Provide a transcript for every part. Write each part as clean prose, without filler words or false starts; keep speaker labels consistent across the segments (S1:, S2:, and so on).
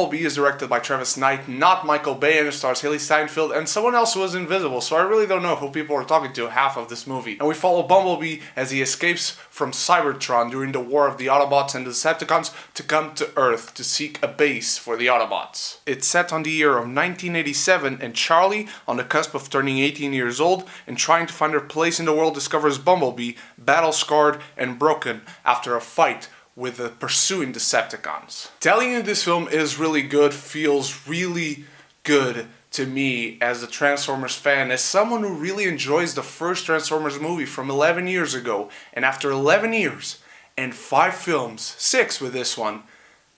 S1: Bumblebee is directed by Travis Knight, not Michael Bay, and it stars Hailee Steinfeld and someone else who was invisible, so I really don't know who people are talking to half of this movie. And we follow Bumblebee as he escapes from Cybertron during the war of the Autobots and the Decepticons to come to Earth to seek a base for the Autobots. It's set on the year of 1987, and Charlie, on the cusp of turning 18 years old and trying to find her place in the world, discovers Bumblebee, battle-scarred and broken after a fight with the pursuing Decepticons. Telling you this film is really good feels really good to me as a Transformers fan, as someone who really enjoys the first Transformers movie from 11 years ago, and after 11 years and 5 films, 6 with this one,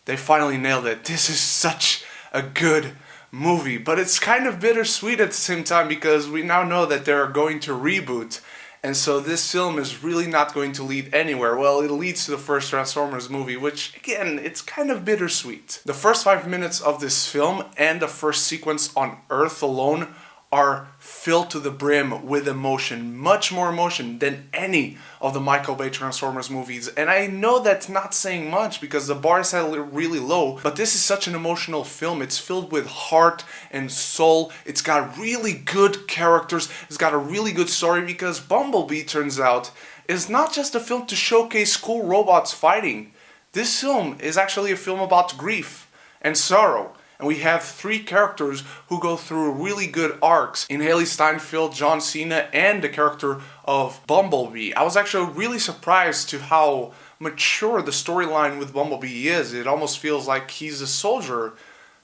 S1: they finally nailed it. This is such a good movie, but it's kind of bittersweet at the same time because we now know that they're going to reboot. And so this film is really not going to lead anywhere. Well, it leads to the first Transformers movie, which, again, it's kind of bittersweet. The first 5 minutes of this film and the first sequence on Earth alone are filled to the brim with emotion. Much more emotion than any of the Michael Bay Transformers movies. And I know that's not saying much because the bar is set really low, but this is such an emotional film. It's filled with heart and soul. It's got really good characters. It's got a really good story because Bumblebee, turns out, is not just a film to showcase cool robots fighting. This film is actually a film about grief and sorrow. And we have 3 characters who go through really good arcs in Hailee Steinfeld, John Cena, and the character of Bumblebee. I was actually really surprised to how mature the storyline with Bumblebee is. It almost feels like he's a soldier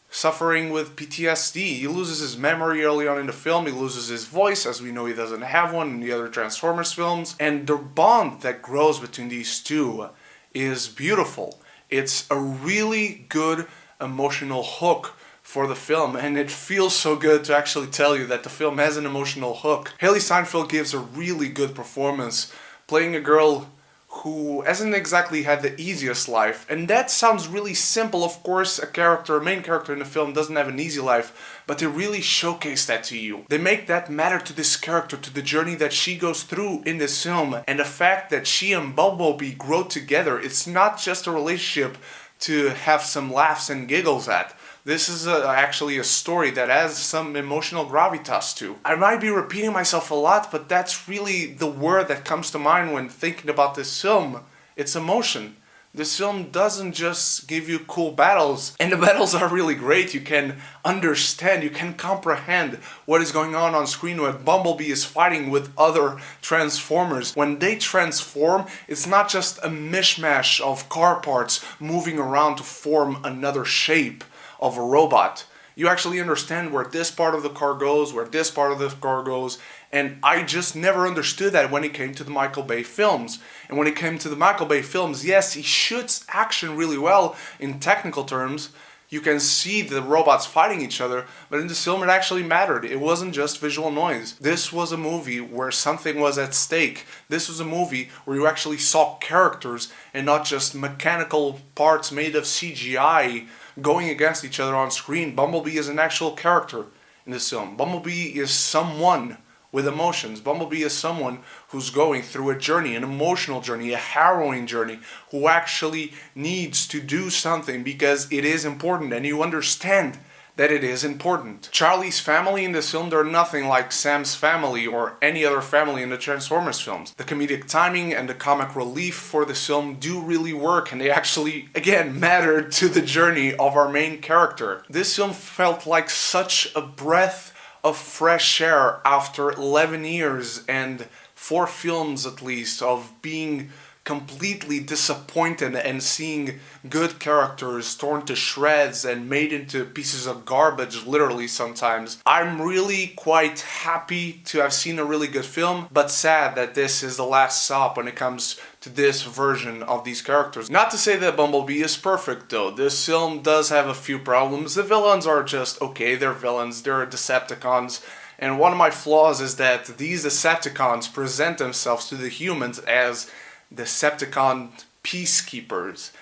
S1: suffering with PTSD. He loses his memory early on in the film, he loses his voice, as we know he doesn't have one in the other Transformers films. And the bond that grows between these two is beautiful. It's a really good emotional hook for the film, and it feels so good to actually tell you that the film has an emotional hook. Hailee Steinfeld gives a really good performance, playing a girl who hasn't exactly had the easiest life, and that sounds really simple. Of course, a main character in the film doesn't have an easy life, but they really showcase that to you. They make that matter to this character, to the journey that she goes through in this film, and the fact that she and Bumblebee grow together. It's not just a relationship to have some laughs and giggles at. This is actually a story that has some emotional gravitas to. I might be repeating myself a lot, but that's really the word that comes to mind when thinking about this film. It's emotion. This film doesn't just give you cool battles, and the battles are really great. You can understand, you can comprehend what is going on screen when Bumblebee is fighting with other Transformers. When they transform, it's not just a mishmash of car parts moving around to form another shape of a robot. You actually understand where this part of the car goes, where this part of the car goes, and I just never understood that when it came to the Michael Bay films. And when it came to the Michael Bay films, yes, he shoots action really well in technical terms. You can see the robots fighting each other, but in this film it actually mattered. It wasn't just visual noise. This was a movie where something was at stake. This was a movie where you actually saw characters and not just mechanical parts made of CGI going against each other on screen. Bumblebee is an actual character in this film. Bumblebee is someone with emotions. Bumblebee is someone who's going through a journey, an emotional journey, a harrowing journey, who actually needs to do something because it is important, and you understand that it is important. Charlie's family in this film, they're nothing like Sam's family or any other family in the Transformers films. The comedic timing and the comic relief for this film do really work, and they actually, again, matter to the journey of our main character. This film felt like such a breath of fresh air after 11 years and 4 films at least of being completely disappointed and seeing good characters torn to shreds and made into pieces of garbage, literally sometimes. I'm really quite happy to have seen a really good film, but sad that this is the last stop when it comes to this version of these characters. Not to say that Bumblebee is perfect though. This film does have a few problems. The villains are just okay, they're villains, they're Decepticons. And one of my flaws is that these Decepticons present themselves to the humans as Decepticon peacekeepers,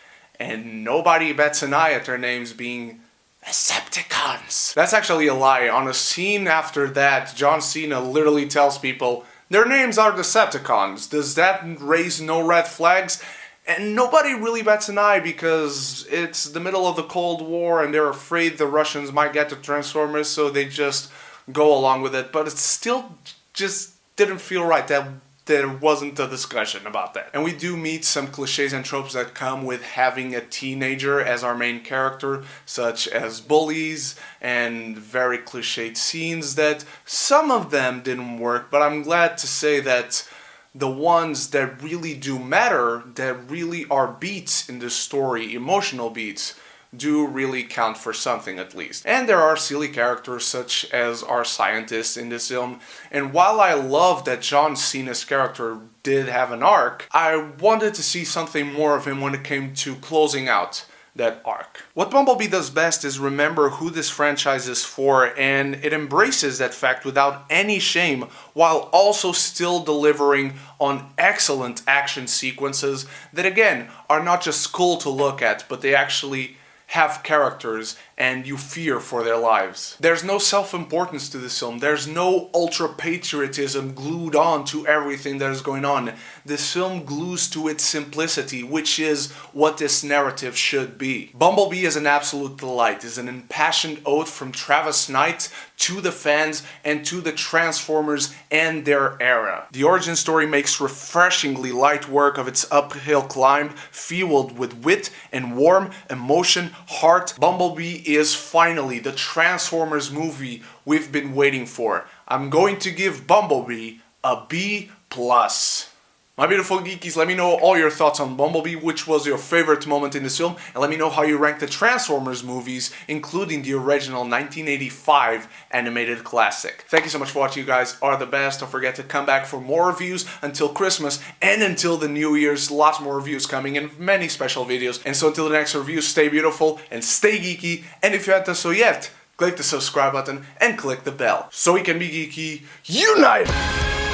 S1: and nobody bats an eye at their names being Decepticons. That's actually a lie. On a scene after that, John Cena literally tells people their names are Decepticons. Does that raise no red flags? And nobody really bats an eye because it's the middle of the Cold War and they're afraid the Russians might get the Transformers, so they just go along with it. But it still just didn't feel right that there wasn't a discussion about that. And we do meet some cliches and tropes that come with having a teenager as our main character, such as bullies and very cliched scenes that some of them didn't work, but I'm glad to say that the ones that really do matter, that really are beats in the story, emotional beats, do really count for something at least. And there are silly characters such as our scientist in this film, and while I love that John Cena's character did have an arc, I wanted to see something more of him when it came to closing out that arc. What Bumblebee does best is remember who this franchise is for, and it embraces that fact without any shame while also still delivering on excellent action sequences that again are not just cool to look at, but they actually have characters and you fear for their lives. There's no self-importance to this film. There's no ultra-patriotism glued on to everything that is going on. This film glues to its simplicity, which is what this narrative should be. Bumblebee is an absolute delight. It's an impassioned ode from Travis Knight to the fans and to the Transformers and their era. The origin story makes refreshingly light work of its uphill climb, fueled with wit and warm emotion, heart. Bumblebee is finally the Transformers movie we've been waiting for. I'm going to give Bumblebee a B+. My beautiful geekies, let me know all your thoughts on Bumblebee, which was your favorite moment in this film, and let me know how you rank the Transformers movies, including the original 1985 animated classic. Thank you so much for watching, you guys are the best. Don't forget to come back for more reviews until Christmas and until the New Year's. Lots more reviews coming and many special videos. And so until the next review, stay beautiful and stay geeky, and if you haven't done so yet, click the subscribe button and click the bell so we can be geeky united!